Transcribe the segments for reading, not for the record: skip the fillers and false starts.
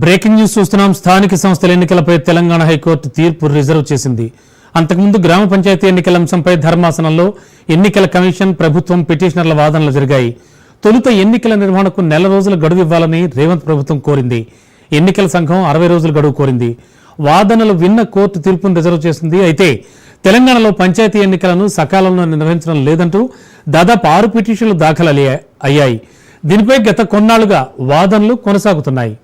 Breaking news చూస్తున్నాం. స్థానిక సంస్థల ఎన్నికలపై తెలంగాణ హైకోర్టు తీర్పు రిజర్వ్ చేసింది. అంతకుముందు గ్రామ పంచాయతీ ఎన్నికల అంశంపై ధర్మాసనంలో ఎన్నికల కమిషన్, ప్రభుత్వం, పిటిషనర్ల వాదనలు జరిగాయి. తొలుత ఎన్నికల నిర్వహణకు నెల రోజుల గడువు ఇవ్వాలని రేవంత్ ప్రభుత్వం కోరింది. ఎన్నికల సంఘం 60 రోజుల గడువు కోరింది. వాదనలు విన్న కోర్టు తీర్పును రిజర్వ్ చేసింది. అయితే తెలంగాణలో పంచాయతీ ఎన్నికలను సకాలంలో నిర్వహించడం లేదంటూ దాదాపు 6 పిటిషన్లు దాఖలు అయ్యాయి. దీనిపై గత కొన్నాళ్లుగా వాదనలు కొనసాగుతున్నాయి.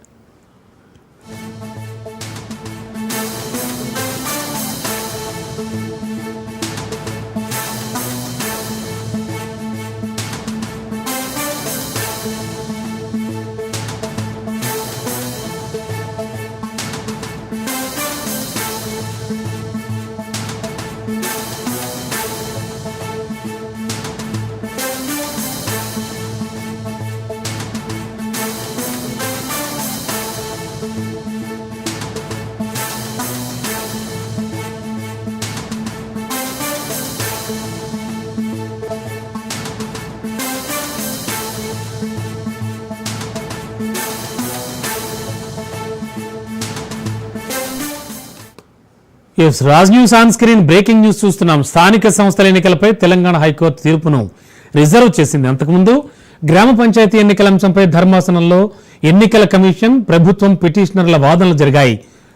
Raj news on screen breaking news చూస్తున్నాం. స్థానిక సంస్థల ఎన్నికలపై తెలంగాణ హైకోర్టు తీర్పును రిజర్వ్ చేసింది. అంతకుముందు గ్రామ పంచాయతీ ఎన్నికల అంశంపై ధర్మాసనంలో ఎన్నికల కమిషన్, ప్రభుత్వం, పిటిషనర్ల వాదనలు జరిగాయి.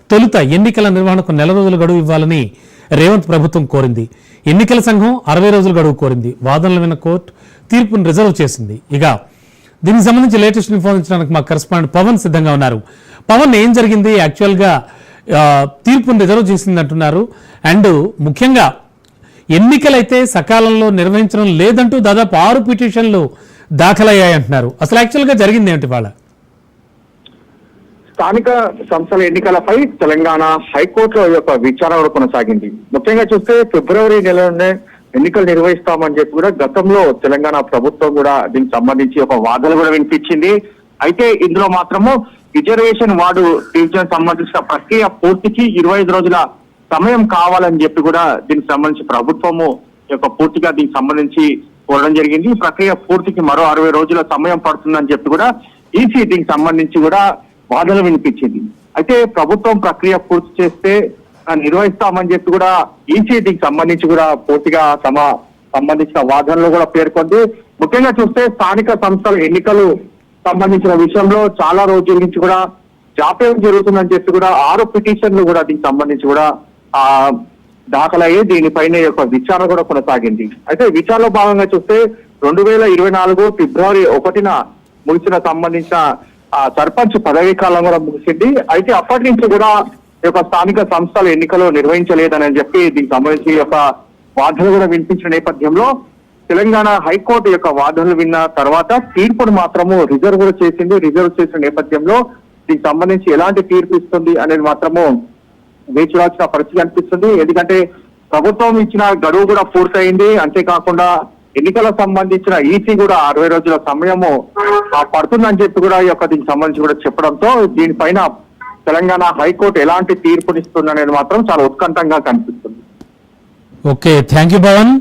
తొలుత ఎన్నికల నిర్వహణకు నెల రోజుల గడువు ఇవ్వాలని రేవంత్ ప్రభుత్వం కోరింది. ఎన్నికల సంఘం 60 రోజుల గడువు కోరింది. వాదనలు విన్న కోర్టు తీర్పును రిజర్వ్ చేసింది. ఇక దీనికి సంబంధించి లేటెస్ట్ ఇన్ఫర్మేషన్ మా కరెస్పాండెంట్ పవన్ సిద్ధంగా ఉన్నారు. పవన్, ఏం జరిగింది? యాక్చువల్గా తీర్పును రిజర్వ్ చేసింది అంటున్నారు. అండ్ ముఖ్యంగా ఎన్నికలైతే సకాలంలో నిర్వహించడం లేదంటూ దాదాపు 6 పిటిషన్లు దాఖలయ్యాయి అంటున్నారు. అసలు యాక్చువల్గా జరిగింది ఏంటి? వాళ్ళ స్థానిక సంస్థల ఎన్నికలపై తెలంగాణ హైకోర్టులో యొక్క విచారణ కొనసాగింది. ముఖ్యంగా చూస్తే ఫిబ్రవరి నెలలోనే ఎన్నికలు నిర్వహిస్తామని చెప్పి కూడా గతంలో తెలంగాణ ప్రభుత్వం కూడా దీనికి సంబంధించి ఒక వాదన కూడా వినిపించింది. అయితే ఇందులో మాత్రము రిజర్వేషన్ వార్డు డివిజన్ సంబంధించిన ప్రక్రియ పూర్తికి 25 రోజుల సమయం కావాలని చెప్పి కూడా దీనికి సంబంధించి ప్రభుత్వము యొక్క పూర్తిగా దీనికి సంబంధించి కోరడం జరిగింది. ఈ ప్రక్రియ పూర్తికి మరో 60 రోజుల సమయం పడుతుందని చెప్పి కూడా ఈసీ దీనికి సంబంధించి కూడా వాదనలు వినిపించింది. అయితే ప్రభుత్వం ప్రక్రియ పూర్తి చేస్తే నిర్వహిస్తామని చెప్పి కూడా ఈసీ దీనికి సంబంధించి కూడా పూర్తిగా సంబంధించిన వాదనలు కూడా పేర్కొంది. ముఖ్యంగా చూస్తే స్థానిక సంస్థల ఎన్నికలు సంబంధించిన విషయంలో చాలా రోజుల నుంచి కూడా జాప్యం జరుగుతుందని చెప్పి కూడా 6 పిటిషన్లు కూడా దీనికి సంబంధించి కూడా దాఖలయ్యి దీనిపైన యొక్క విచారణ కూడా కొనసాగింది. అయితే విచారణలో భాగంగా చూస్తే 2024 ఫిబ్రవరి 1న ముగిసిన సంబంధించిన సర్పంచ్ పదవీ కాలం కూడా ముగిసింది. అయితే అప్పటి నుంచి కూడా ఈ యొక్క స్థానిక సంస్థల ఎన్నికలు నిర్వహించలేదని చెప్పి దీనికి సంబంధించి యొక్క వాదనలు కూడా వినిపించిన నేపథ్యంలో తెలంగాణ హైకోర్టు యొక్క వాదనలు విన్న తర్వాత తీర్పును మాత్రము రిజర్వ్ చేసింది. రిజర్వ్ చేసిన నేపథ్యంలో దీనికి సంబంధించి ఎలాంటి తీర్పు ఇస్తుంది అనేది మాత్రము వేచి చూడాల్సిన పరిస్థితి అనిపిస్తుంది. ఎందుకంటే ప్రభుత్వం ఇచ్చిన గడువు కూడా పూర్తయింది. అంతేకాకుండా ఎన్నికలకు సంబంధించిన ఈసీ కూడా 60 రోజుల సమయము పడుతుందని చెప్పి కూడా ఈ యొక్క దీనికి సంబంధించి కూడా చెప్పడంతో దీనిపైన తెలంగాణ హైకోర్టు ఎలాంటి తీర్పునిస్తుంది అనేది మాత్రం చాలా ఉత్కంఠంగా కనిపిస్తుంది. Okay, thank you Pawan.